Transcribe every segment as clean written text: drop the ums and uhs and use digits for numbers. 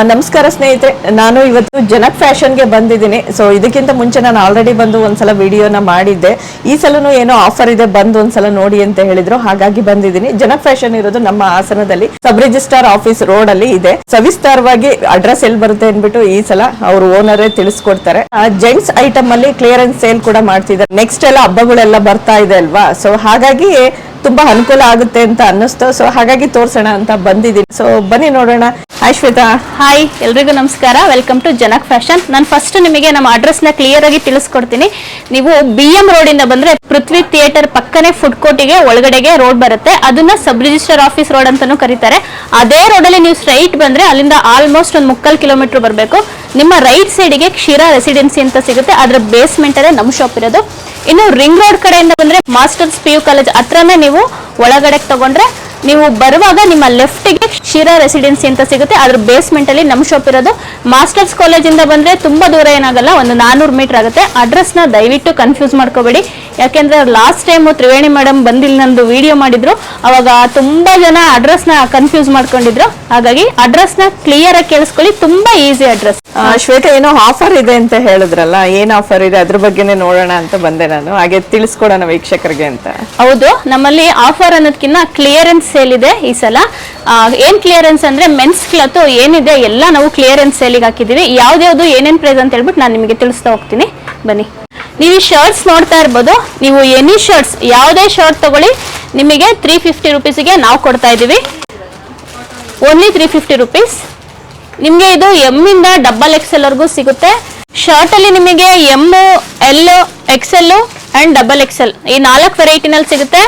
ನಮಸ್ಕಾರ ಸ್ನೇಹಿತರೆ, ನಾನು ಇವತ್ತು ಜನಕ್ ಫ್ಯಾಷನ್ಗೆ ಬಂದಿದ್ದೀನಿ. ಸೊ ಇದಕ್ಕಿಂತ ಮುಂಚೆ ನಾನು ಆಲ್ರೆಡಿ ಬಂದು ಒಂದ್ಸಲ ವಿಡಿಯೋನ ಮಾಡಿದ್ದೆ. ಈ ಸಲನೂ ಏನೋ ಆಫರ್ ಇದೆ, ಬಂದು ಒಂದ್ಸಲ ನೋಡಿ ಅಂತ ಹೇಳಿದ್ರು, ಹಾಗಾಗಿ ಬಂದಿದ್ದೀನಿ. ಜನಕ್ ಫ್ಯಾಷನ್ ಇರೋದು ನಮ್ಮ ಹಾಸನದಲ್ಲಿ ಸಬ್ ರಿಜಿಸ್ಟ್ರಾರ್ ಆಫೀಸ್ ರೋಡ್ ಅಲ್ಲಿ ಇದೆ. ಸವಿಸ್ತಾರವಾಗಿ ಅಡ್ರೆಸ್ ಎಲ್ಲಿ ಬರುತ್ತೆ ಅನ್ಬಿಟ್ಟು ಈ ಸಲ ಅವ್ರ ಓನರೇ ತಿಳಿಸ್ಕೊಡ್ತಾರೆ. ಜೆಂಟ್ಸ್ ಐಟಮ್ ಅಲ್ಲಿ ಕ್ಲಿಯರೆನ್ಸ್ ಸೇಲ್ ಕೂಡ ಮಾಡ್ತಿದ್ದಾರೆ. ನೆಕ್ಸ್ಟ್ ಎಲ್ಲ ಹಬ್ಬಗಳೆಲ್ಲ ಬರ್ತಾ ಇದೆ ಅಲ್ವಾ, ಸೊ ಹಾಗಾಗಿ ತುಂಬಾ ಅನುಕೂಲ ಆಗುತ್ತೆ ಅಂತ ಅನ್ನಿಸ್ತು. ಸೊ ಹಾಗಾಗಿ ತೋರ್ಸೋಣ ಅಂತ ಬಂದಿದ್ದೀನಿ. ಸೊ ಬನ್ನಿ ನೋಡೋಣ. ಹಾಯ್ ಶ್ವೇತಾ. ಹಾಯ್, ಎಲ್ರಿಗೂ ನಮಸ್ಕಾರ. ವೆಲ್ಕಮ್ ಟು ಜನಕ್ ಫ್ಯಾಷನ್. ನಾನು ಫಸ್ಟ್ ನಿಮಗೆ ನಮ್ಮ ಅಡ್ರೆಸ್ ನ ಕ್ಲಿಯರ್ ಆಗಿ ತಿಳಿಸ್ಕೊಡ್ತೀನಿ. ನೀವು BM ರೋಡ್ ಇಂದ ಬಂದ್ರೆ ಪೃಥ್ವಿ ಥಿಯೇಟರ್ ಪಕ್ಕನೆ ಫುಡ್ ಕೋರ್ಟಿಗೆ ಒಳಗಡೆಗೆ ರೋಡ್ ಬರುತ್ತೆ. ಅದನ್ನ ಸಬ್ ರಿಜಿಸ್ಟರ್ ಆಫೀಸ್ ರೋಡ್ ಅಂತಾನೂ ಕರೀತಾರೆ. ಅದೇ ರೋಡ್ ಅಲ್ಲಿ ನೀವು ಸ್ಟ್ರೈಟ್ ಬಂದ್ರೆ ಅಲ್ಲಿಂದ ಆಲ್ಮೋಸ್ಟ್ ಒಂದು 3/4 ಕಿಲೋಮೀಟರ್ ಬರಬೇಕು. ನಿಮ್ಮ ರೈಟ್ ಸೈಡ್ಗೆ ಕ್ಷೀರ ರೆಸಿಡೆನ್ಸಿ ಅಂತ ಸಿಗುತ್ತೆ. ಅದರ ಬೇಸ್ಮೆಂಟ್ ಅಲ್ಲೇ ನಮ್ಮ ಶಾಪ್ ಇರೋದು. ಇನ್ನು ರಿಂಗ್ ರೋಡ್ ಕಡೆಯಿಂದ ಬಂದ್ರೆ ಮಾಸ್ಟರ್ಸ್ PU ಕಾಲೇಜ್ ಹತ್ರನೇ ನೀವು ಒಳಗಡೆ ತಗೊಂಡ್ರೆ ನೀವು ಬರುವಾಗ ನಿಮ್ಮ ಲೆಫ್ಟ್ಗೆ ಕ್ಷೀರ ರೆಸಿಡೆನ್ಸಿ ಅಂತ ಸಿಗುತ್ತೆ. ಅದ್ರ ಬೇಸ್ಮೆಂಟ್ ಅಲ್ಲಿ ನಮ್ಮ ಶಾಪ್ ಇರೋದು. ಮಾಸ್ಟರ್ಸ್ ಕಾಲೇಜ್ ಇಂದ ಬಂದ್ರೆ ತುಂಬಾ ದೂರ ಏನಾಗಲ್ಲ, ಒಂದು 400 ಮೀಟರ್ ಆಗುತ್ತೆ. ಅಡ್ರೆಸ್ ನ ದಯವಿಟ್ಟು ಕನ್ಫ್ಯೂಸ್ ಮಾಡ್ಕೋಬೇಡಿ. ಯಾಕೆಂದ್ರೆ ಲಾಸ್ಟ್ ಟೈಮ್ ತ್ರಿವೇಣಿ ಮೇಡಮ್ ಬಂದಿಲ್ಲ, ನಂದು ವಿಡಿಯೋ ಮಾಡಿದ್ರು, ಅವಾಗ ತುಂಬಾ ಜನ ಅಡ್ರೆಸ್ ನ ಕನ್ಫ್ಯೂಸ್ ಮಾಡ್ಕೊಂಡಿದ್ರು. ಹಾಗಾಗಿ ಅಡ್ರೆಸ್ ನ ಕ್ಲಿಯರ್ ಆಗಿ ಕೇಳಿಸ್ಕೊಳ್ಳಿ, ತುಂಬಾ ಈಸಿ ಅಡ್ರೆಸ್. ಶ್ವೇತಾ, ಏನೋ ಆಫರ್ ಇದೆ ಅಂತ ಹೇಳಿದ್ರಲ್ಲ, ಏನ್ ಆಫರ್ ಇದೆ ಅದ್ರ ಬಗ್ಗೆನೇ ನೋಡೋಣ ಅಂತ ಬಂದೆ ನಾನು. ಹಾಗೆ ತಿಳಿಸ್ಕೊಡೋಣ ವೀಕ್ಷಕರಿಗೆ ಅಂತ. ಹೌದು, ನಮ್ಮಲ್ಲಿ ಆಫರ್ ಅನ್ನೋದಕ್ಕಿಂತ ಕ್ಲಿಯರೆನ್ಸ್ ಸೇಲ್ ಇದೆ ಈ ಸಲ. ಏನ್ ಕ್ಲಿಯರೆನ್ಸ್ ಅಂದ್ರೆ ಮೆನ್ಸ್ ಕ್ಲಾತ್ ಏನಿದೆ ಎಲ್ಲ ನಾವು ಕ್ಲಿಯರೆನ್ಸ್ ಸೇಲಿಗೆ ಹಾಕಿದೀವಿ. ಯಾವ್ದ್ಯಾವ್ದು ಏನೇನ್ ಪ್ರೈಸ್ ಅಂತ ಹೇಳ್ಬಿಟ್ಟು ನಾನು ನಿಮಗೆ ತಿಳಿಸ್ತಾ ಹೋಗ್ತೀನಿ. ಬನ್ನಿ. ನೀವು ಈ ಶರ್ಟ್ಸ್ ನೋಡ್ತಾ ಇರ್ಬೋದು. ನೀವು ಎನಿ ಶರ್ಟ್ಸ್, ಯಾವುದೇ ಶರ್ಟ್ ತಗೊಳ್ಳಿ, ನಿಮಗೆ 350 ರುಪೀಸ್ಗೆ ನಾವು ಕೊಡ್ತಾ ಇದೀವಿ. Only 350 rupees. ನಿಮಗೆ ಇದು M ಇಂದ XXL ವರ್ಗೂ ಸಿಗುತ್ತೆ. ಶರ್ಟ್ ಅಲ್ಲಿ ನಿಮಗೆ M, L, XL and XXL ಈ 4 ವೆರೈಟಿನಲ್ಲಿ ಸಿಗುತ್ತೆ.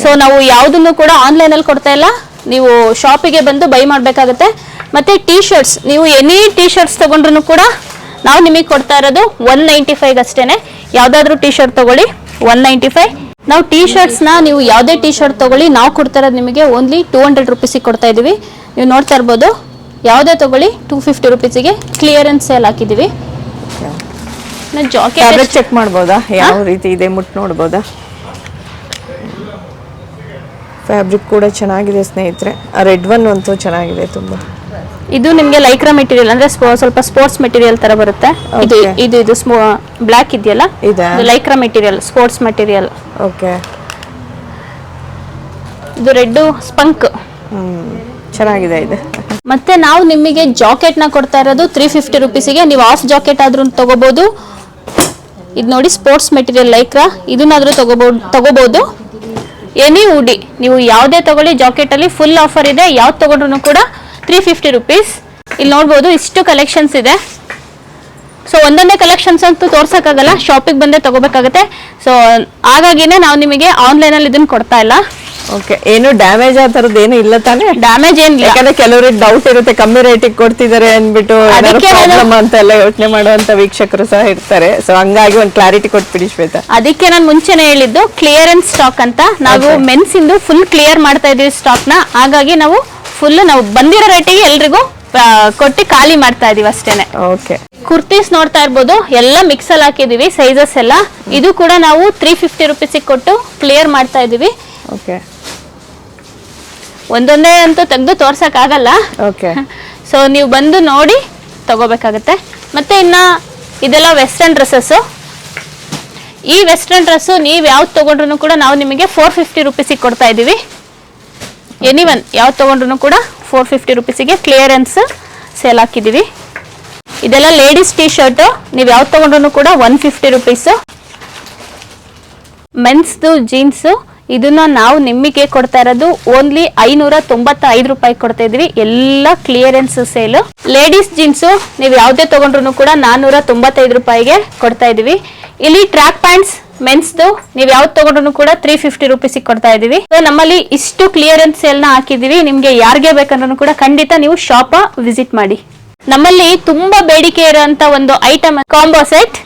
ಸೊ ನಾವು ಯಾವುದನ್ನು ಕೂಡ ಆನ್ಲೈನ್ ಅಲ್ಲಿ ಕೊಡ್ತಾ ಇಲ್ಲ, ನೀವು ಶಾಪಿಗೆ ಬಂದು ಬೈ ಮಾಡ್ಬೇಕಾಗುತ್ತೆ. ಮತ್ತೆ ಟೀ ಶರ್ಟ್ಸ್, ನೀವು ಎನಿ ಟೀ ಶರ್ಟ್ಸ್ ತಗೊಂಡ್ರು ಕೂಡ ನಾವು ನಿಮಗೆ ಕೊಡ್ತಾ ಇರೋದು 195 ಅಷ್ಟೇನೆ. ಯಾವ್ದಾದ್ರು ಟೀ ಶರ್ಟ್ ತಗೊಳ್ಳಿ 195. ನಾವು ಟೀ ಶರ್ಟ್ಸ್ ನ ನೀವು ಯಾವುದೇ ಟೀ ಶರ್ಟ್ ತಗೊಳ್ಳಿ, ನಾವು ಕೊಡ್ತಾ ಇರೋದು ನಿಮಗೆ ಓನ್ಲಿ 200 ರುಪೀಸಿಗೆ ಕೊಡ್ತಾ ಇದೀವಿ. ನೀವು ನೋಡ್ತಾ ಇರ್ಬೋದು, ಯಾವುದೇ ತಗೊಳ್ಳಿ 250 ರುಪೀಸಿಗೆ ಕ್ಲಿಯರೆನ್ಸ್ ಸೇಲ್ ಹಾಕಿದೀವಿ. ಜಾಕೆಟ್ ಚೆಕ್ ಮಾಡ್ಬೋದಾ, ಯಾವ ರೀತಿ ಇದೆ ಮುಟ್ ನೋಡ್ಬೋದಾ? ಫ್ಯಾಬ್ರಿಕ್ ಕೂಡ ಚೆನ್ನಾಗಿದೆ ಸ್ನೇಹಿತರೆ. ರೆಡ್ ಒನ್ ಅಂತೂ ಚೆನ್ನಾಗಿದೆ ತುಂಬಾ. ಇದು ನಿಮಗೆ ಲೈಕ್ರಾ ಮೆಟೀರಿಯಲ್ ಅಂದ್ರೆ ಸ್ವಲ್ಪ ಸ್ಪೋರ್ಟ್ಸ್ ಮೆಟೀರಿಯಲ್ ತರ ಬರುತ್ತೆ. ಇದು ಬ್ಲಾಕ್ ಇದೆಯಲ್ಲ, ಇದು Lycra material, sports material. Okay. ಇದು ರೆಡ್ ಸ್ಪಂಕ್, ಚೆನ್ನಾಗಿದೆ ಇದು. ಮತ್ತೆ ನಾವು ನಿಮಗೆ ಜಾಕೆಟ್ ನ ಕೊಡ್ತಾ ಇರೋದು 350 ರುಪೀಸಿಗೆ. ನೀವು ಹಾಫ್ ಜಾಕೆಟ್ ಆದ್ರೂ ತಗೋಬಹುದು. ಇದು ನೋಡಿ ಸ್ಪೋರ್ಟ್ಸ್ ಮೆಟೀರಿಯಲ್ ಲೈಕ್ರಾ, ಇದನ್ನಾದ್ರೂ ತಗೋಬಹುದು. ಎನಿ ಉಡಿ ನೀವು ಯಾವುದೇ ತಗೊಳ್ಳಿ, ಜಾಕೆಟ್ ಅಲ್ಲಿ ಫುಲ್ ಆಫರ್ ಇದೆ. ಯಾವ್ದು ತಗೊಂಡ್ರು ಕೂಡ 350 ರುಪೀಸ್. ಇಲ್ಲಿ ನೋಡ್ಬೋದು, ಇಷ್ಟು ಕಲೆಕ್ಷನ್ಸ್ ಇದೆ. ಸೊ ಒಂದೊಂದೇ ಕಲೆಕ್ಷನ್ಸ್ ಅಂತೂ ತೋರ್ಸಕ್ಕಾಗಲ್ಲ, ಶಾಪಿಗೆ ಬಂದೇ ತಗೋಬೇಕಾಗುತ್ತೆ. ಸೊ ಹಾಗಾಗಿನೇ ನಾವು ನಿಮಗೆ ಆನ್ಲೈನ್ ಅಲ್ಲಿ ಇದನ್ನ ಕೊಡ್ತಾ ಇಲ್ಲ. ಓಕೆ. ಏನು ಡ್ಯಾಮೇಜ್ ಆ ತರದ್ದು ಏನು ಇಲ್ಲ ತಾನೆ? ಡ್ಯಾಮೇಜ್ ಏನಿಲ್ಲ. ಯಾಕಂದ್ರೆ ಕೆಲವರಿಗೆ ಡೌಟ್ ಇರುತ್ತೆ, ಕಮ್ಮಿ ರೇಟಿಗೆ ಕೊಡ್ತಿದ್ದಾರೆ ಅನ್ಬಿಟ್ಟು ಪ್ರಾಬ್ಲಮ್ ಅಂತ ಎಲ್ಲ ಯೋಚನೆ ಮಾಡುವಂತ ವೀಕ್ಷಕರು ಸಹ ಇರ್ತಾರೆ. ಸೊ ಹಂಗಾಗಿ ಒಂದು ಕ್ಲಾರಿಟಿ ಕೊಟ್ಬಿಡಿ ಶ್ವೇತಾ. ಅದಕ್ಕೆ ನಾನು ಮುಂಚೆನೆ ಹೇಳಿದ್ದು ಕ್ಲಿಯರೆನ್ಸ್ ಸ್ಟಾಕ್ ಅಂತ. ನಾವು ಮೆನ್ಸ್ ಇಂದು ಫುಲ್ ಕ್ಲಿಯರ್ ಮಾಡ್ತಾ ಇದೀವಿ ಸ್ಟಾಕ್ ನ. ಹಾಗಾಗಿ ನಾವು ಫುಲ್ ನಾವು ಬಂದಿರೋ ರೇಟಿಗೆ ಎಲ್ರಿಗೂ ಕೊಟ್ಟು ಖಾಲಿ ಮಾಡ್ತಾ ಇದೀವಿ ಅಷ್ಟೇನೆ. ಓಕೆ. ಕುರ್ತೀಸ್ ನೋಡ್ತಾ ಇರ್ಬೋದು, ಎಲ್ಲ ಮಿಕ್ಸ್ ಅಲ್ಲಿ ಹಾಕಿದೀವಿ ಸೈಜಸ್ ಎಲ್ಲ. ಇದು ಕೂಡ ನಾವು 350 ರುಪೀಸಿಗೆ ಕೊಟ್ಟು ಕ್ಲಿಯರ್ ಮಾಡ್ತಾ ಇದೀವಿ. ಓಕೆ. ಒಂದೊಂದೇ ಅಂತೂ ತೆಗೆದು ತೋರ್ಸಕ್ ಆಗಲ್ಲ. ಓಕೆ. ಸೊ ನೀವು ಬಂದು ನೋಡಿ ತಗೋಬೇಕಾಗತ್ತೆ. ಮತ್ತೆ ಇನ್ನ ಇದೆಲ್ಲ ವೆಸ್ಟರ್ನ್ ಡ್ರೆಸ್ಸಸ್. ಈ ವೆಸ್ಟರ್ನ್ ಡ್ರೆಸ್ ನೀವು ಯಾವ್ದು ತಗೊಂಡ್ರು ಕೂಡ ನಾವು ನಿಮಗೆ 450 ರುಪೀಸಿಗೆ ಕೊಡ್ತಾ ಇದೀವಿ. ಎನಿವನ್ ಯಾವ್ದು ತಗೊಂಡ್ರು ಕೂಡ 450 ರುಪೀಸಿಗೆ ಕ್ಲಿಯರೆನ್ಸ್ ಸೇಲ್ ಹಾಕಿದೀವಿ. ಇದೆಲ್ಲ ಲೇಡೀಸ್ ಟೀ ಶರ್ಟ್, ನೀವು ಯಾವ್ದು ತಗೊಂಡ್ರು ಕೂಡ 150 ರುಪೀಸ್. ಮೆನ್ಸ್ದು ಜೀನ್ಸ್, ಇದನ್ನ ನಾವು ನಿಮಗೆ ಕೊಡ್ತಾ ಇರೋದು ಓನ್ಲಿ 595 ರೂಪಾಯಿ ಕೊಡ್ತಾ ಇದೀವಿ. ಎಲ್ಲ ಕ್ಲಿಯರೆನ್ಸ್ ಸೇಲ್. ಲೇಡೀಸ್ ಜೀನ್ಸ್ ನೀವು ಯಾವುದೇ ತಗೊಂಡ್ರು ಕೂಡ 495 ರೂಪಾಯಿಗೆ ಕೊಡ್ತಾ ಇದೀವಿ. ಇಲ್ಲಿ ಟ್ರ್ಯಾಕ್ ಪ್ಯಾಂಟ್ಸ್ ಮೆನ್ಸ್ದು ನೀವು ಯಾವ್ದು ತಗೊಂಡ್ರು ಕೂಡ 350 ರುಪೀಸಿಗೆ ಕೊಡ್ತಾ ಇದೀವಿ. ನಮ್ಮಲ್ಲಿ ಇಷ್ಟು ಕ್ಲಿಯರೆನ್ಸ್ ಸೇಲ್ ನ ಹಾಕಿದೀವಿ. ನಿಮ್ಗೆ ಯಾರಿಗೆ ಬೇಕಂದ್ರೂ ಕೂಡ ಖಂಡಿತ ನೀವು ಶಾಪ್ ವಿಸಿಟ್ ಮಾಡಿ. ನಮ್ಮಲ್ಲಿ ತುಂಬಾ ಬೇಡಿಕೆ ಇರುವಂತ ಒಂದು ಐಟಮ್ ಕಾಂಬೋ ಸೆಟ್.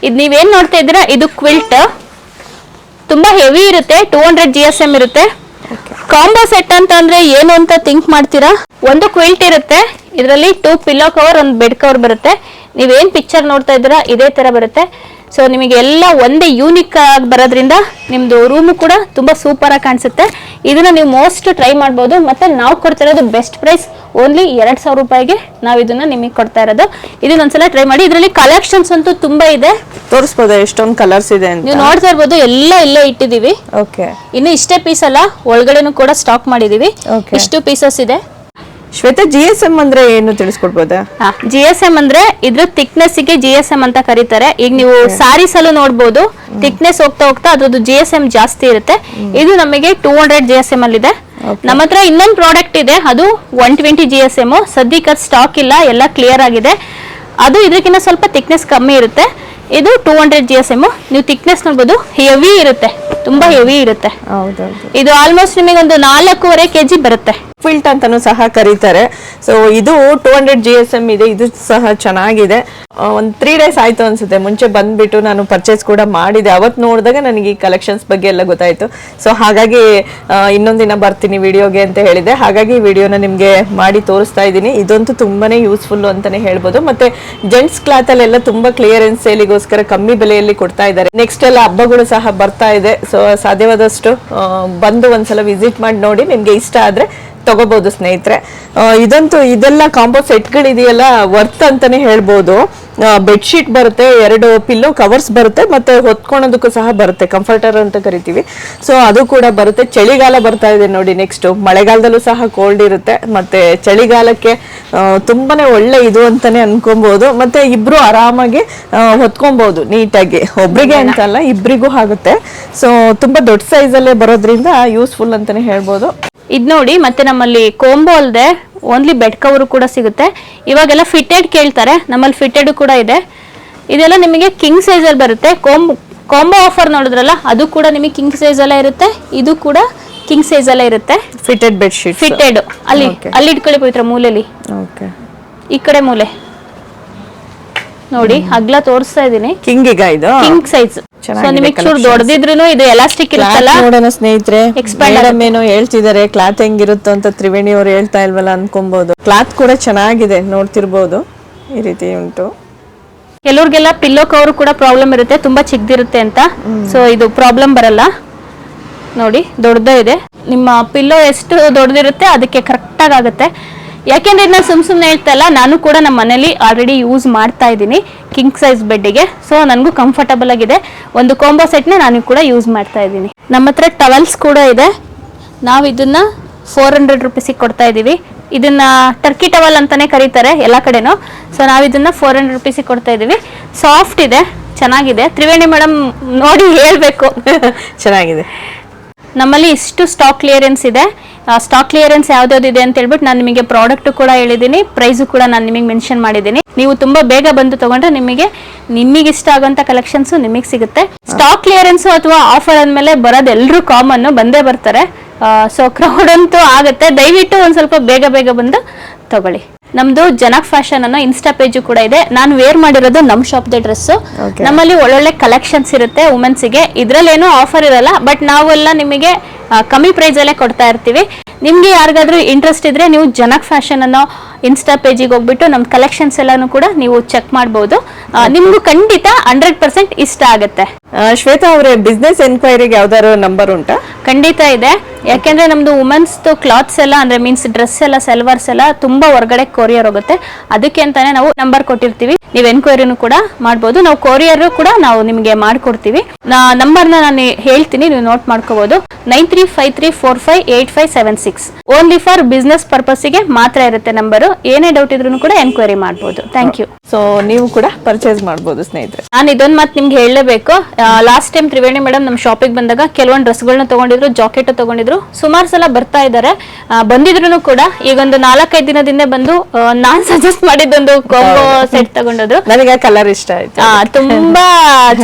ಇದು ನೀವೇನ್ ನೋಡ್ತಾ ಇದ್ದೀರಾ, ಇದು ಕ್ವಿಲ್ಟ್. ತುಂಬಾ ಹೆವಿ ಇರುತ್ತೆ, 200 GSM ಇರುತ್ತೆ. ಕಾಂಬೋ ಸೆಟ್ ಅಂತ ಅಂದ್ರೆ ಏನು ಅಂತ ಥಿಂಕ್ ಮಾಡ್ತೀರಾ? ಒಂದು ಕ್ವಿಲ್ಟ್ ಇರುತ್ತೆ, ಇದರಲ್ಲಿ 2 ಪಿಲ್ಲೋ ಕವರ್, ಒಂದು ಬೆಡ್ ಕವರ್ ಬರುತ್ತೆ. ನೀವೇನ್ ಪಿಕ್ಚರ್ ನೋಡ್ತಾ ಇದ್ದೀರಾ ಇದೇ ತರ ಬರುತ್ತೆ. ಸೊ ನಿಮಗೆ ಎಲ್ಲ ಒಂದೇ ಯೂನಿಕ್ ಆಗಿ ಬರೋದ್ರಿಂದ ನಿಮ್ದು ರೂಮು ಕೂಡ ತುಂಬಾ ಸೂಪರ್ ಆಗಿ ಕಾಣಿಸುತ್ತೆ. ಇದನ್ನ ನೀವು ಮೋಸ್ಟ್ ಟ್ರೈ ಮಾಡ್ಬೋದು. ಮತ್ತೆ ನಾವು ಕೊಡ್ತಾ ಇರೋದು ಬೆಸ್ಟ್ ಪ್ರೈಸ್ ಓನ್ಲಿ 2,000 ರೂಪಾಯಿಗೆ ನಾವು ಇದನ್ನ ನಿಮಗೆ ಕೊಡ್ತಾ ಇರೋದು. ಇದನ್ನ ಒಂದ್ಸಲ ಟ್ರೈ ಮಾಡಿ. ಇದರಲ್ಲಿ ಕಲೆಕ್ಷನ್ಸ್ ಅಂತೂ ತುಂಬಾ ಇದೆ. ತೋರಿಸ್ಬೋದಾ ಎಷ್ಟೊಂದು ಕಲರ್ಸ್ ಇದೆ ಅಂತ? ನೀವು ನೋಡ್ತಾ ಇರ್ಬೋದು, ಎಲ್ಲ ಇಲ್ಲೇ ಇಟ್ಟಿದೀವಿ. ಓಕೆ, ಇನ್ನು ಇಷ್ಟೇ ಪೀಸ್ ಅಲ್ಲ, ಒಳಗಡೆನೂ ಕೂಡ ಸ್ಟಾಕ್ ಮಾಡಿದೀವಿ. ಇಷ್ಟು ಪೀಸಸ್ ಇದೆ. ಶ್ವೇತಾ, GSM ಅಂದ್ರೆ ಏನು ತಿಳಿಸ್ಕೊಡ್ಬೋದಾ? GSM ಅಂದ್ರೆ ಇದ್ರ ಥಿಕ್ನೆಸ್ ಗೆ GSM ಅಂತ ಕರೀತಾರೆ. ಈಗ ನೀವು ಸಾರೀಸ್ ಅಲ್ಲೂ ನೋಡ್ಬೋದು, ಥಿಕ್ನೆಸ್ ಹೋಗ್ತಾ ಹೋಗ್ತಾ ಅದ್ರದ್ದು GSM ಜಾಸ್ತಿ ಇರುತ್ತೆ. ಇದು ನಮಗೆ 200 GSM ಅಲ್ಲಿ ಇದೆ. ನಮ್ಮ ಹತ್ರ ಇನ್ನೊಂದು ಪ್ರಾಡಕ್ಟ್ ಇದೆ, ಅದು 120 GSM. ಸದ್ಯಕ್ಕೆ ಸ್ಟಾಕ್ ಇಲ್ಲ, ಎಲ್ಲ ಕ್ಲಿಯರ್ ಆಗಿದೆ. ಅದು ಇದಕ್ಕಿಂತ ಸ್ವಲ್ಪ ಥಿಕ್ನೆಸ್ ಕಮ್ಮಿ ಇರುತ್ತೆ. ಇದು 200 GSM. ನೀವು ಥಿಕ್ನೆಸ್ ನೋಡ್ಬೋದು, ಹೆವಿ ಇರುತ್ತೆ, ತುಂಬಾ ಹೆವಿ ಇರುತ್ತೆ. ಇದು ಆಲ್ಮೋಸ್ಟ್ ನಿಮಗೆ ಒಂದು 4.5 kg ಬರುತ್ತೆ. ಫಿಲ್ಟ್ ಅಂತಾನು ಸಹ ಕರೀತಾರೆ. ಸೊ ಇದು 200 GSM ಇದೆ. ಇದು ಸಹ ಚೆನ್ನಾಗಿದೆ. ಒಂದು 3 days ಆಯ್ತು ಅನ್ಸುತ್ತೆ, ಮುಂಚೆ ಬಂದ್ಬಿಟ್ಟು ನಾನು ಪರ್ಚೇಸ್ ಕೂಡ ಮಾಡಿದೆ. ಅವತ್ತು ನೋಡಿದಾಗ ನನಗೆ ಈ ಕಲೆಕ್ಷನ್ಸ್ ಬಗ್ಗೆ ಎಲ್ಲ ಗೊತ್ತಾಯ್ತು. ಸೊ ಹಾಗಾಗಿ ಇನ್ನೊಂದಿನ ಬರ್ತೀನಿ ವಿಡಿಯೋಗೆ ಅಂತ ಹೇಳಿದೆ. ಹಾಗಾಗಿ ವಿಡಿಯೋನ ನಿಮ್ಗೆ ಮಾಡಿ ತೋರಿಸ್ತಾ ಇದ್ದೀನಿ. ಇದಂತೂ ತುಂಬಾನೇ ಯೂಸ್ಫುಲ್ ಅಂತಾನೆ ಹೇಳ್ಬೋದು. ಮತ್ತೆ ಜೆಂಟ್ಸ್ ಕ್ಲಾತ್ ಅಲ್ಲೆಲ್ಲ ತುಂಬಾ ಕ್ಲಿಯರೆನ್ಸ್ ಸೇಲಿಗೋಸ್ಕರ ಕಮ್ಮಿ ಬೆಲೆಯಲ್ಲಿ ಕೊಡ್ತಾ ಇದ್ದಾರೆ. ನೆಕ್ಸ್ಟ್ ಎಲ್ಲ ಹಬ್ಬಗಳು ಸಹ ಬರ್ತಾ ಇದೆ. ಸೊ ಸಾಧ್ಯವಾದಷ್ಟು ಬಂದು ಒಂದ್ಸಲ ವಿಸಿಟ್ ಮಾಡಿ ನೋಡಿ. ನಿಮ್ಗೆ ಇಷ್ಟ ಆದ್ರೆ ತಗೋಬಹುದು ಸ್ನೇಹಿತರೆ. ಇದಂತೂ ಇದೆಲ್ಲ ಕಾಂಬೋ ಸೆಟ್ಗಳಿದೆಯಲ್ಲ, ವರ್ತ್ ಅಂತಾನೆ ಹೇಳ್ಬೋದು. ಬೆಡ್ಶೀಟ್ ಬರುತ್ತೆ, 2 ಪಿಲ್ಲೋ ಕವರ್ಸ್ ಬರುತ್ತೆ, ಮತ್ತೆ ಹೊತ್ಕೊಳೋದಕ್ಕೂ ಸಹ ಬರುತ್ತೆ, ಕಂಫರ್ಟರ್ ಅಂತ ಕರಿತೀವಿ. ಸೊ ಅದು ಕೂಡ ಬರುತ್ತೆ. ಚಳಿಗಾಲ ಬರ್ತಾ ಇದೆ ನೋಡಿ. ನೆಕ್ಸ್ಟ್ ಮಳೆಗಾಲದಲ್ಲೂ ಸಹ ಕೋಲ್ಡ್ ಇರುತ್ತೆ, ಮತ್ತೆ ಚಳಿಗಾಲಕ್ಕೆ ತುಂಬಾನೇ ಒಳ್ಳೆ ಇದು ಅಂತಾನೆ ಅನ್ಕೊಬಹುದು. ಮತ್ತೆ ಇಬ್ರು ಆರಾಮಾಗಿ ಹೊತ್ಕೊಬಹುದು ನೀಟಾಗಿ, ಒಬ್ರಿಗೆ ಅಂತಲ್ಲ ಇಬ್ರಿಗೂ ಆಗುತ್ತೆ. ಸೊ ತುಂಬಾ ದೊಡ್ಡ ಸೈಜ್ ಅಲ್ಲೇ ಬರೋದ್ರಿಂದ ಯೂಸ್ಫುಲ್ ಅಂತಾನೆ ಹೇಳ್ಬೋದು. ಇದ್ ನೋಡಿ, ಮತ್ತೆ ನಮ್ಮಲ್ಲಿ ಕೋಂಬೋ ಅಲ್ಲದೆ ಓನ್ಲಿ ಬೆಡ್ ಕವರ್ ಕೂಡ ಸಿಗುತ್ತೆ. ಇವಾಗೆಲ್ಲ ಫಿಟೆಡ್ ಕೇಳ್ತಾರೆ, ನಮ್ಮಲ್ಲಿ ಫಿಟೆಡ್ ಕೂಡ ಇದೆ. ಇದೆಲ್ಲ ನಿಮಗೆ ಕಿಂಗ್ ಸೈಜ್ ಅಲ್ಲಿ ಬರುತ್ತೆ. ಕಾಂಬೋ ಆಫರ್ ನೋಡಿದ್ರಲ್ಲ, ಅದು ಕೂಡ ನಿಮಗೆ ಕಿಂಗ್ ಸೈಜ್ ಅಲ್ಲೇ ಇರುತ್ತೆ. ಇದು ಕೂಡ ಕಿಂಗ್ ಸೈಜ್ ಅಲ್ಲೇ ಇರುತ್ತೆ. Fitted bed sheet. ಫಿಟೆಡ್ ಅಲ್ಲಿ ಇಟ್ಕೊಳ್ಳಿ ಪವಿತ್ರ, ಮೂಲೆಯಲ್ಲಿ. ಈ ಕಡೆ ಮೂಲೆ ನೋಡಿ, ಅಗ್ಲ ತೋರಿಸ್ತಾ ಇದೀನಿ. ಕಿಂಗ್ ಈಗ ಇದು ಕಿಂಗ್ ಸೈಜ್. ಸೊ ನಿಮಗೆ ಚೂರು ದೊಡ್ಡದಿದ್ರು ಇದು ಎಲಾಸ್ಟಿಕ್ ಇರುತ್ತಲ್ಲ. ನೋಡೋಣ ಸ್ನೇಹಿತರೆ, ಮೇಡಮ್ ಏನೋ ಹೇಳ್ತಿದ್ದಾರೆ ಕ್ಲಾತ್ ಹೆಂಗಿರುತ್ತೋ ಅಂತ. ತ್ರಿವೇಣಿ ಅವ್ರು ಹೇಳ್ತಾ ಇಲ್ವಲ್ಲ ಅನ್ಕೊಬಹುದು. ಕ್ಲಾತ್ ಕೂಡ ಚೆನ್ನಾಗಿದೆ, ನೋಡ್ತಿರ್ಬೋದು. ಈ ರೀತಿ ಉಂಟು. ಕೆಲವ್ರಿಗೆಲ್ಲ ಪಿಲ್ಲೋ ಕವರ್ ಕೂಡ ಪ್ರಾಬ್ಲಮ್ ಇರುತ್ತೆ, ತುಂಬಾ ಚಿಕ್ಕದಿರುತ್ತೆ ಅಂತ. ಸೊ ಇದು ಪ್ರಾಬ್ಲಮ್ ಬರಲ್ಲ. ನೋಡಿ, ದೊಡ್ಡದೇ ಇದೆ. ನಿಮ್ಮ ಪಿಲ್ಲೋ ಎಷ್ಟು ದೊಡ್ಡದಿರುತ್ತೆ ಅದಕ್ಕೆ ಕರೆಕ್ಟ್ ಆಗುತ್ತೆ. ಯಾಕೆಂದ್ರೆ ಇದನ್ನ ಸುಮ್ನೆ ಹೇಳ್ತಾ ಇಲ್ಲ, ನಾನು ಕೂಡ ನಮ್ಮ ಮನೇಲಿ ಆಲ್ರೆಡಿ ಯೂಸ್ ಮಾಡ್ತಾ ಇದ್ದೀನಿ ಕಿಂಗ್ ಸೈಜ್ ಬೆಡ್ಗೆ. ಸೊ ನನಗೂ ಕಂಫರ್ಟಬಲ್ ಆಗಿದೆ. ಒಂದು ಕಾಂಬೋ ಸೆಟ್ನ ನಾನು ಕೂಡ ಯೂಸ್ ಮಾಡ್ತಾ ಇದ್ದೀನಿ. ನಮ್ಮ ಹತ್ರ ಟವಲ್ಸ್ ಕೂಡ ಇದೆ. ನಾವು ಇದನ್ನ 400 ರೂಪೀಸಿಗೆ ಕೊಡ್ತಾ ಇದ್ದೀವಿ. ಇದನ್ನ ಟರ್ಕಿ ಟವಲ್ ಅಂತಾನೆ ಕರೀತಾರೆ ಎಲ್ಲ ಕಡೆನೂ. ಸೊ ನಾವು ಇದನ್ನ 400 ರೂಪೀಸಿಗೆ ಕೊಡ್ತಾ ಇದ್ದೀವಿ. ಸಾಫ್ಟ್ ಇದೆ, ಚೆನ್ನಾಗಿದೆ. ತ್ರಿವೇಣಿ ಮೇಡಮ್ ನೋಡಿ ಹೇಳ್ಬೇಕು. ಚೆನ್ನಾಗಿದೆ. ನಮ್ಮಲ್ಲಿ ಇಷ್ಟು ಸ್ಟಾಕ್ ಕ್ಲಿಯರೆನ್ಸ್ ಇದೆ. ಸ್ಟಾಕ್ ಕ್ಲಿಯರೆನ್ಸ್ ಯಾವ್ದಾವ್ದಿದೆ ಅಂತ ಹೇಳ್ಬಿಟ್ಟು ನಾನು ನಿಮಗೆ ಪ್ರಾಡಕ್ಟ್ ಕೂಡ ಹೇಳಿದ್ದೀನಿ, ಪ್ರೈಸು ಕೂಡ ನಾನು ನಿಮಗೆ ಮೆನ್ಷನ್ ಮಾಡಿದ್ದೀನಿ. ನೀವು ತುಂಬಾ ಬೇಗ ಬಂದು ತಗೊಂಡ್ರೆ ನಿಮಗೆ ಇಷ್ಟ ಆಗುವಂತ ಕಲೆಕ್ಷನ್ಸ್ ನಿಮಗೆ ಸಿಗುತ್ತೆ. ಸ್ಟಾಕ್ ಕ್ಲಿಯರೆನ್ಸ್ ಅಥವಾ ಆಫರ್ ಅಂದ್ಮೇಲೆ ಬರೋದು ಎಲ್ಲರೂ ಕಾಮನ್, ಬಂದೇ ಬರ್ತಾರೆ. ಸೊ ಕ್ರೌಡ್ ಅಂತೂ ಆಗುತ್ತೆ. ದಯವಿಟ್ಟು ಒಂದ್ ಸ್ವಲ್ಪ ಬೇಗ ಬಂದು ತಗೊಳ್ಳಿ. ನಮ್ದು ಜನಕ್ ಫ್ಯಾಷನ್ ಅನ್ನೋ ಇನ್ಸ್ಟಾ ಪೇಜ್ ಕೂಡ ಇದೆ. ನಾನು ವೇರ್ ಮಾಡಿರೋದು ನಮ್ ಶಾಪ್ ಡ್ರೆಸ್. ನಮ್ಮಲ್ಲಿ ಒಳ್ಳೊಳ್ಳೆ ಕಲೆಕ್ಷನ್ಸ್ ಇರುತ್ತೆ ವುಮೆನ್ಸ್ಗೆ. ಇದ್ರಲ್ಲೇನೋ ಆಫರ್ ಇರಲ್ಲ, ಬಟ್ ನಾವೆಲ್ಲ ನಿಮಗೆ ಕಮ್ಮಿ ಪ್ರೈಸ್ ಅಲ್ಲೇ ಕೊಡ್ತಾ ಇರ್ತೀವಿ. ನಿಮ್ಗೆ ಯಾರಿಗಾದ್ರೂ ಇಂಟ್ರೆಸ್ಟ್ ಇದ್ರೆ ನೀವು ಜನಕ್ ಫ್ಯಾಷನ್ ಅನ್ನೋ ಇನ್ಸ್ಟಾ ಪೇಜಿಗೆ ಹೋಗ್ಬಿಟ್ಟು ನಮ್ ಕಲೆಕ್ಷನ್ಸ್ ಎಲ್ಲಾನು ಕೂಡ ನೀವು ಚೆಕ್ ಮಾಡಬಹುದು. ನಿಮ್ಗೂ ಖಂಡಿತ 100% ಇಷ್ಟ ಆಗುತ್ತೆ. ಶ್ವೇತಾ ಅವರೇ, ಬಿಸ್ನೆಸ್ ಎನ್ಕ್ವೈರಿಗೆ ಯಾವ್ದಾದ್ರು ನಂಬರ್ ಉಂಟಾ? ಖಂಡಿತ ಇದೆ. ಯಾಕೆಂದ್ರೆ ನಮ್ದು ವುಮೆನ್ಸ್ ಕ್ಲಾತ್ಸ್ ಎಲ್ಲ ಅಂದ್ರೆ ಮೀನ್ಸ್ ಡ್ರೆಸ್ ಎಲ್ಲ, ಸೆಲ್ವಾರ್ಸ್ ಎಲ್ಲ ತುಂಬಾ ಹೊರಗಡೆ ಕೊರಿಯರ್ ಹೋಗುತ್ತೆ. ಅದಕ್ಕೆ ಅಂತಾನೆ ನಾವು ನಂಬರ್ ಕೊಟ್ಟಿರ್ತೀವಿ. ನೀವು ಎನ್ಕ್ವೈರಿನೂ ಕೂಡ ಮಾಡಬಹುದು. ನಾವು ಕೊರಿಯರ್ ಕೂಡ ನಾವು ನಿಮಗೆ ಮಾಡ್ಕೊಡ್ತೀವಿ. ನಂಬರ್ನ ನಾನು ಹೇಳ್ತೀನಿ, ನೀವು ನೋಟ್ ಮಾಡ್ಕೋಬಹುದು. 9353458576. ಓನ್ಲಿ ಫಾರ್ ಬಿಸ್ನೆಸ್ ಪರ್ಪಸ್ಗೆ ಮಾತ್ರ ಇರುತ್ತೆ ನಂಬರು. ಏನೇ ಡೌಟ್ ಇದ್ರೂ ಕೂಡ ಎನ್ಕ್ವೈರಿ ಮಾಡಬಹುದು. Thank you. ಸೊ ನೀವು ಕೂಡ ಪರ್ಚೇಸ್ ಮಾಡಬಹುದು ಸ್ನೇಹಿತರೆ. ನಾನು ಇದೊಂದು ಮಾತು ನಿಮ್ಗೆ ಹೇಳಲೇಬೇಕು. ಲಾಸ್ಟ್ ಟೈಮ್ ತ್ರಿವೇಣಿ ಮೇಡಮ್ ನಮ್ಮ ಶಾಪಿಗೆ ಬಂದಾಗ ಕೆಲವೊಂದು ಡ್ರೆಸ್ಗಳನ್ನ ತಗೊಂಡಿದ್ರು, ಜಾಕೆಟ್ ತಗೊಂಡಿದ್ರು. ಸುಮಾರು ಸಲ ಬರ್ತಾ ಇದ್ದಾರೆ, ಬಂದಿದ್ರು ಕೂಡ. ಈಗ ಒಂದು 4-5 ದಿನದಿಂದ ಬಂದು ನಾನ್ ಸಜೆಸ್ಟ್ ಮಾಡಿದ್ದೊಂದು ಕಾಂಬೋ ಸೆಟ್ ತಗೊಂಡಿದ್ರು. ನನಗೆ ಕಲರ್ ಇಷ್ಟ ಆಯ್ತು, ತುಂಬಾ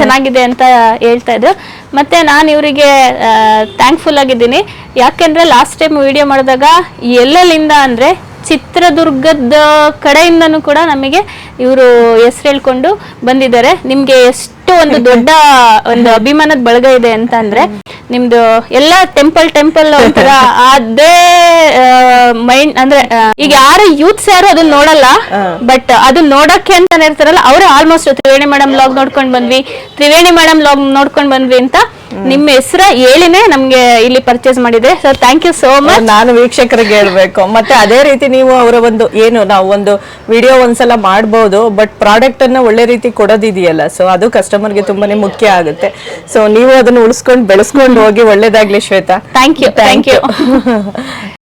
ಚೆನ್ನಾಗಿದೆ ಅಂತ ಹೇಳ್ತಾ ಇದ್ರು. ಮತ್ತೆ ನಾನು ಇವರಿಗೆ ಥ್ಯಾಂಕ್ಫುಲ್ ಆಗಿದ್ದೀನಿ. ಯಾಕೆಂದ್ರೆ ಲಾಸ್ಟ್ ಟೈಮ್ ವಿಡಿಯೋ ಮಾಡಿದಾಗ ಎಲ್ಲೆಲ್ಲಿಂದ ಅಂದ್ರೆ ಚಿತ್ರದುರ್ಗದ ಕಡೆಯಿಂದನೂ ಕೂಡ ನಮಗೆ ಇವರು ಹೆಸರು ಹೇಳ್ಕೊಂಡು ಬಂದಿದ್ದಾರೆ. ನಿಮ್ಗೆ ಎಷ್ಟು ಎಷ್ಟು ಒಂದು ದೊಡ್ಡ ಒಂದು ಅಭಿಮಾನದ ಬಳಗ ಇದೆ ಅಂತ ಅಂದ್ರೆ ನಿಮ್ದು ಎಲ್ಲ ಟೆಂಪಲ್ ಒಂಥರ ಅದೇ ಮೈಂಡ್ ಅಂದ್ರೆ ಈಗ ಯಾರು ಯೂತ್ಸ್ ಯಾರು ಅದನ್ನ ನೋಡಲ್ಲ, ಬಟ್ ಅದನ್ನ ನೋಡಕ್ಕೆ ಅಂತಾನೆ ಇರ್ತಾರಲ್ಲ ಅವ್ರು ಆಲ್ಮೋಸ್ಟ್ ತ್ರಿವೇಣಿ ಮೇಡಮ್ ಲಾಗ್ ನೋಡ್ಕೊಂಡ್ ಬಂದ್ವಿ, ತ್ರಿವೇಣಿ ಮೇಡಮ್ ಲಾಗ್ ನೋಡ್ಕೊಂಡ್ ಬಂದ್ವಿ ಅಂತ ನಿಮ್ಮ ಹೆಸರ ಹೇಳಿನೇ ನಮ್ಗೆ ಇಲ್ಲಿ ಪರ್ಚೇಸ್ ಮಾಡಿದ್ರೆ. Sir thank you so much. ನಾನು ವೀಕ್ಷಕರಿಗೆ ಹೇಳ್ಬೇಕು, ಮತ್ತೆ ಅದೇ ರೀತಿ ನೀವು ಅವರ ಒಂದು ಏನು ನಾವು ಒಂದು ವಿಡಿಯೋ ಒಂದ್ಸಲ ಮಾಡ್ಬೋದು, ಬಟ್ ಪ್ರಾಡಕ್ಟ್ ಅನ್ನ ಒಳ್ಳೆ ರೀತಿ ಕೊಡೋದಿದೆಯಲ್ಲ, ಸೊ ಅದು ಕಸ್ಟಮರ್ಗೆ ತುಂಬಾನೇ ಮುಖ್ಯ ಆಗುತ್ತೆ. ಸೊ ನೀವು ಅದನ್ನ ಉಳಿಸ್ಕೊಂಡು ಬೆಳೆಸ್ಕೊಂಡು ಹೋಗಿ, ಒಳ್ಳೇದಾಗ್ಲಿ ಶ್ವೇತಾ. Thank you.